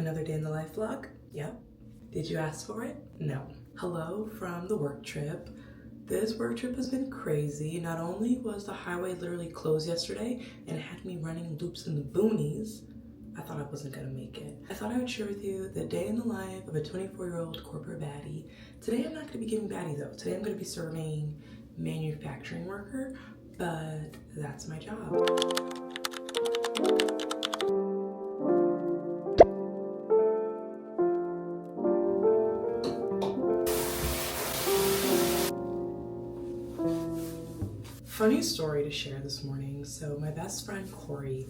Another day in the life vlog? Yep. Did you ask for it? No. Hello from the work trip. This work trip has been crazy. Not only was the highway literally closed yesterday and it had me running loops in the boonies, I thought I wasn't gonna make it. I thought I would share with you the day in the life of a 24-year-old corporate baddie. Today I'm not gonna be giving baddie though. Today I'm gonna be serving manufacturing worker, but that's my job. Funny story to share this morning. So my best friend Corey,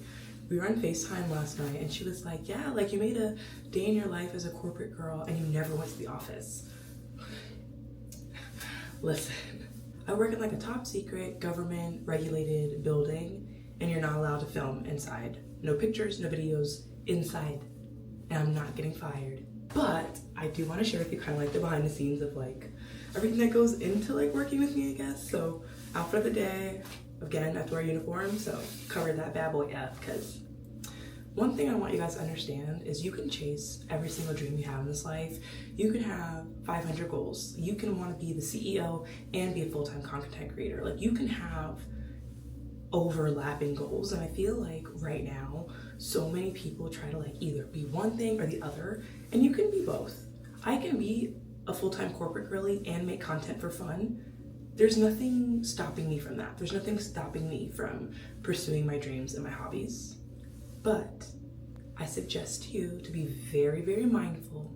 we were on FaceTime last night and she was like, yeah, like you made a day in your life as a corporate girl and you never went to the office. Listen, I work in like a top secret government regulated building and you're not allowed to film inside. No pictures, no videos inside, and I'm not getting fired. But I do want to share with you kind of like the behind the scenes of like everything that goes into like working with me, I guess. So outfit of the day, again, I have to wear a uniform, so covered that bad boy up, because one thing I want you guys to understand is you can chase every single dream you have in this life. You can have 500 goals. You can want to be the CEO and be a full-time content creator. Like you can have overlapping goals, and I feel like right now, so many people try to like either be one thing or the other, and you can be both. I can be a full-time corporate girly and make content for fun. There's nothing stopping me from that. There's nothing stopping me from pursuing my dreams and my hobbies. But I suggest to you to be very, very mindful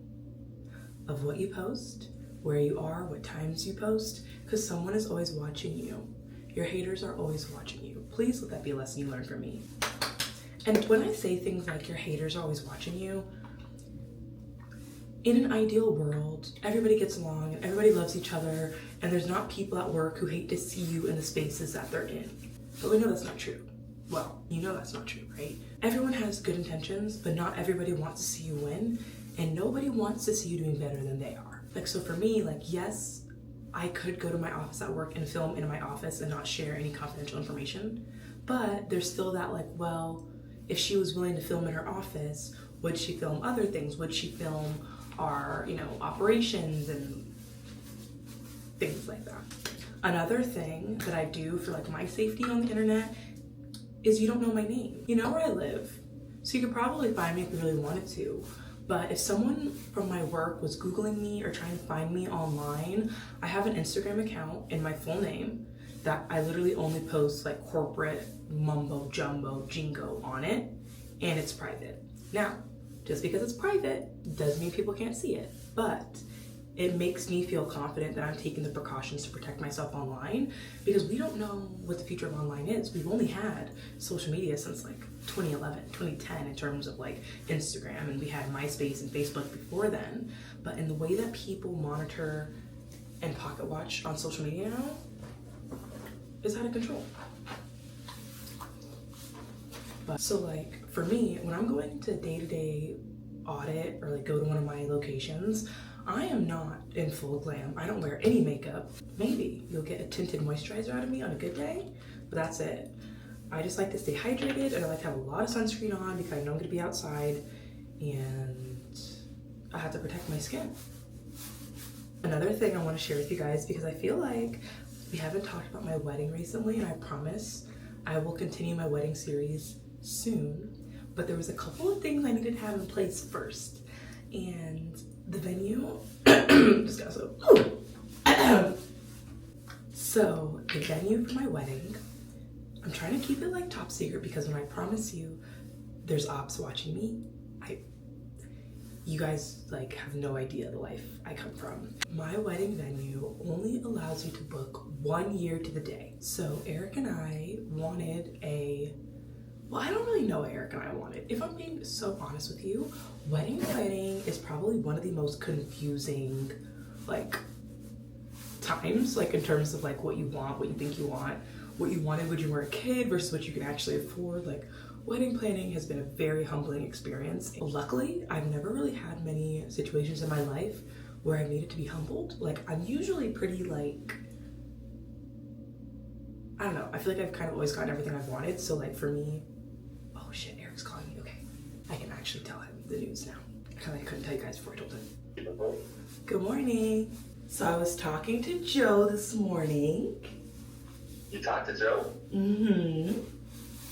of what you post, where you are, what times you post, because someone is always watching you. Your haters are always watching you. Please let that be a lesson you learn from me. And when I say things like your haters are always watching you, in an ideal world, everybody gets along and everybody loves each other, and there's not people at work who hate to see you in the spaces that they're in. But we know that's not true. Well, you know that's not true, right? Everyone has good intentions, but not everybody wants to see you win, and nobody wants to see you doing better than they are. Like, so for me, like, yes, I could go to my office at work and film in my office and not share any confidential information, but there's still that like, well, if she was willing to film in her office, would she film other things? Would she film our, operations and things like that? Another thing that I do for like my safety on the internet is you don't know my name. You know where I live, so you could probably find me if you really wanted to. But if someone from my work was Googling me or trying to find me online, I have an Instagram account in my full name that I literally only post like corporate mumbo jumbo jingo on it, and it's private. Now, just because it's private doesn't mean people can't see it, but it makes me feel confident that I'm taking the precautions to protect myself online, because we don't know what the future of online is. We've only had social media since like 2011, 2010 in terms of like Instagram, and we had MySpace and Facebook before then. But in the way that people monitor and pocket watch on social media now is out of control. But so like for me, when I'm going to day-to-day audit or like go to one of my locations, I am not in full glam. I don't wear any makeup. Maybe you'll get a tinted moisturizer out of me on a good day, but that's it. I just like to stay hydrated, and I like to have a lot of sunscreen on because I know I'm gonna be outside and I have to protect my skin. Another thing I want to share with you guys, because I feel like we haven't talked about my wedding recently, and I promise I will continue my wedding series soon, but there was a couple of things I needed to have in place first. And the venue, just got so so the venue for my wedding, I'm trying to keep it like top secret, because when I promise you there's ops watching me, you guys like have no idea the life I come from. My wedding venue only allows you to book 1 year to the day. So Eric and I wanted well, I don't really know what Eric and I wanted. If I'm being so honest with you, wedding planning is probably one of the most confusing like times, like in terms of like what you want, what you think you want, what you wanted when you were a kid versus what you can actually afford. Like wedding planning has been a very humbling experience. Luckily, I've never really had many situations in my life where I needed to be humbled. Like I'm usually pretty like, I don't know, I feel like I've kind of always gotten everything I've wanted. So like for me, oh shit, Eric's calling me, okay. I can actually tell him the news now. kind of like I couldn't tell you guys before I told him. Good morning. So I was talking to Joe this morning. You talked to Joe? Mm-hmm.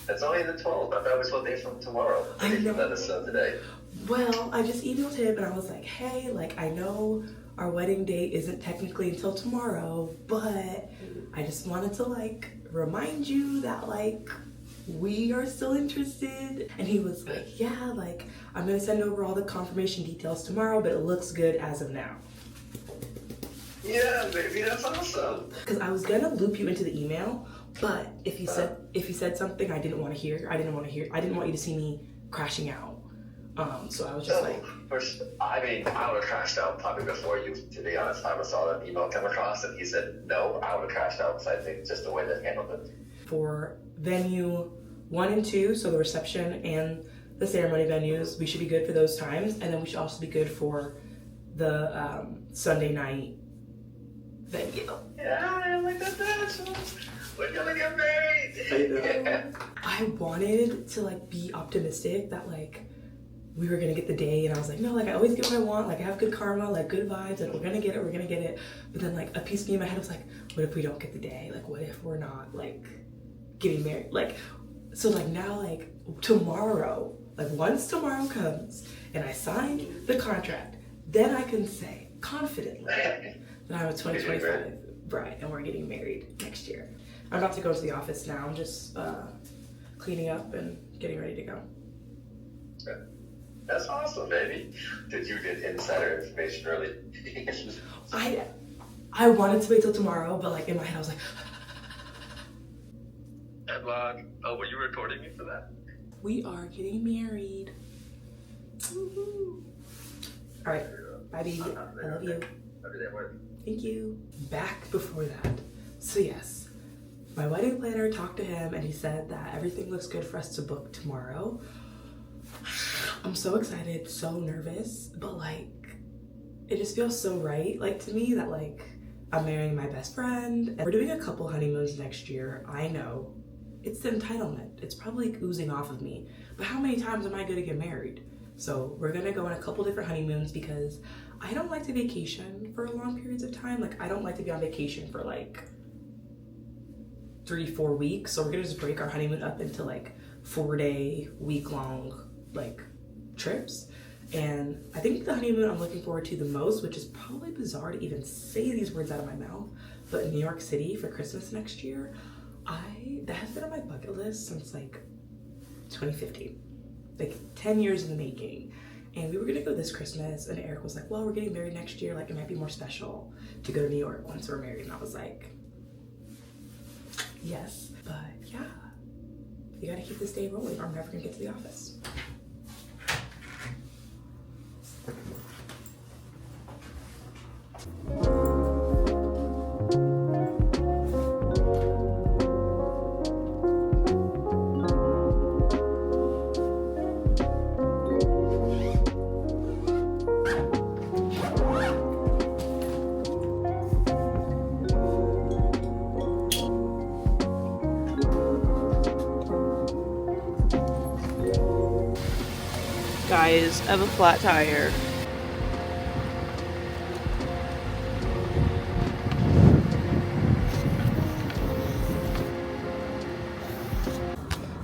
It's only the 12th. I thought it was what day from tomorrow. I know. Let us know today. Well, I just emailed him and I was like, hey, like I know our wedding date isn't technically until tomorrow, but I just wanted to like remind you that like we are still interested. And he was like, yeah, like I'm gonna send over all the confirmation details tomorrow, but it looks good as of now. Yeah, baby, that's awesome. Because I was gonna loop you into the email, but if you said something I didn't want to hear, I didn't want you to see me crashing out. So I was just like, I mean, I would have crashed out probably before you, to be honest. I saw that email come across and he said no, I would have crashed out because I think just the way they handled it. For venue 1 and 2, so the reception and the ceremony venues, we should be good for those times, and then we should also be good for the Sunday night venue. Yeah, I like that. We're gonna get married. I wanted to like be optimistic that like we were gonna get the day, and I was like, no, like I always get what I want, like I have good karma, like good vibes, like we're gonna get it. But then like a piece of me in my head was like, what if we don't get the day? Like what if we're not like getting married? Like so like now like tomorrow, like once tomorrow comes and I sign the contract, then I can say confidently that I'm a 2025 bride and we're getting married next year. I'm about to go to the office now. I'm just cleaning up and getting ready to go. That's awesome, baby. Did you get insider information early? I wanted to wait till tomorrow, but like in my head I was like, oh, were you recording me for that? we are getting married. Woo-hoo. All right, bye baby. I love you. Thank you. Back before that. So yes, my wedding planner talked to him and he said that everything looks good for us to book tomorrow. I'm so excited, so nervous, but like it just feels so right, like to me, that like I'm marrying my best friend and we're doing a couple honeymoons next year. I know it's the entitlement, it's probably like oozing off of me, but how many times am I gonna get married? So we're gonna go on a couple different honeymoons because I don't like to vacation for long periods of time. Like I don't like to be on vacation for like 3-4 weeks. So we're gonna just break our honeymoon up into like 4-day, week-long like trips. And I think the honeymoon I'm looking forward to the most, which is probably bizarre to even say these words out of my mouth, but in New York City for Christmas next year, that has been on my bucket list since like 2015, like 10 years in the making. And we were gonna go this Christmas and Eric was like, well, we're getting married next year, like it might be more special to go to New York once we're married. And I was like, yes, but yeah, you gotta keep this day rolling or I'm never gonna get to the office. Guys, I have a flat tire.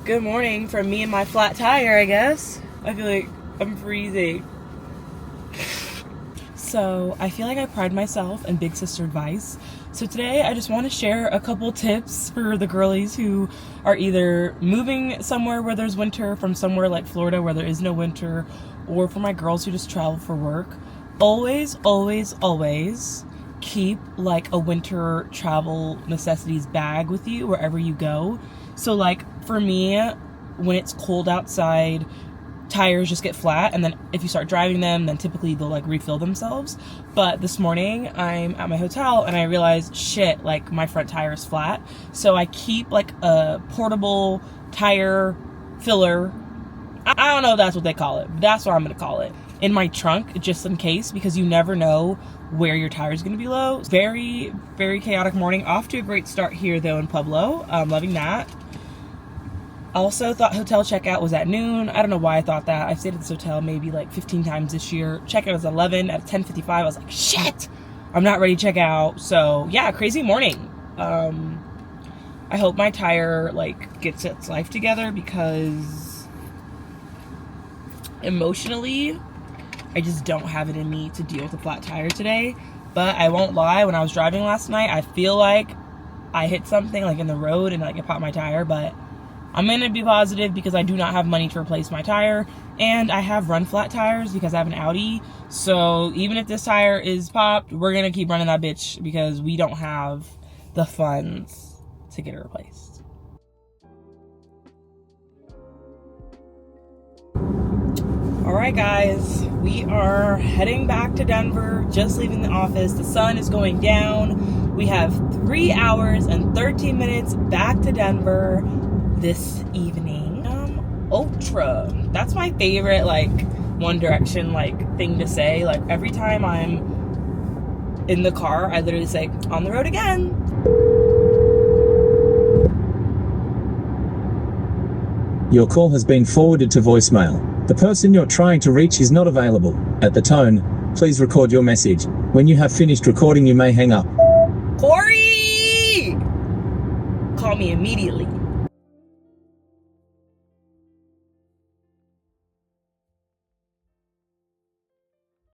Good morning from me and my flat tire, I guess. I feel like I'm freezing. So I feel like I pride myself in big sister advice. So today I just want to share a couple tips for the girlies who are either moving somewhere where there's winter from somewhere like Florida where there is no winter, or for my girls who just travel for work. Always, always, always keep like a winter travel necessities bag with you wherever you go. So like for me, when it's cold outside, tires just get flat, and then if you start driving them, then typically they'll like refill themselves. But this morning I'm at my hotel and I realized, shit, like my front tire is flat. So I keep like a portable tire filler. I don't know if that's what they call it, but that's what I'm gonna call it, in my trunk, just in case, because you never know where your tire is gonna be low. Very, very chaotic morning. Off to a great start here though in Pueblo. I'm loving that. Also thought hotel checkout was at noon. I don't know why I thought that. I've stayed at this hotel maybe like 15 times this year. Checkout was 11. At 10:55, I was like, shit, I'm not ready to check out. So yeah, crazy morning. I hope my tire like gets its life together, because emotionally, I just don't have it in me to deal with a flat tire today. But I won't lie, when I was driving last night, I feel like I hit something like in the road and like it popped my tire. But I'm gonna be positive, because I do not have money to replace my tire, and I have run flat tires because I have an Audi. So even if this tire is popped, we're gonna keep running that bitch, because we don't have the funds to get it replaced. All right, guys, we are heading back to Denver, just leaving the office. The sun is going down. We have 3 hours and 13 minutes back to Denver this evening. Ultra. That's my favorite, like, One Direction, like, thing to say. Like, every time I'm in the car, I literally say, on the road again. Your call has been forwarded to voicemail. The person you're trying to reach is not available. At the tone, please record your message. When you have finished recording, you may hang up. Corey! Call me immediately.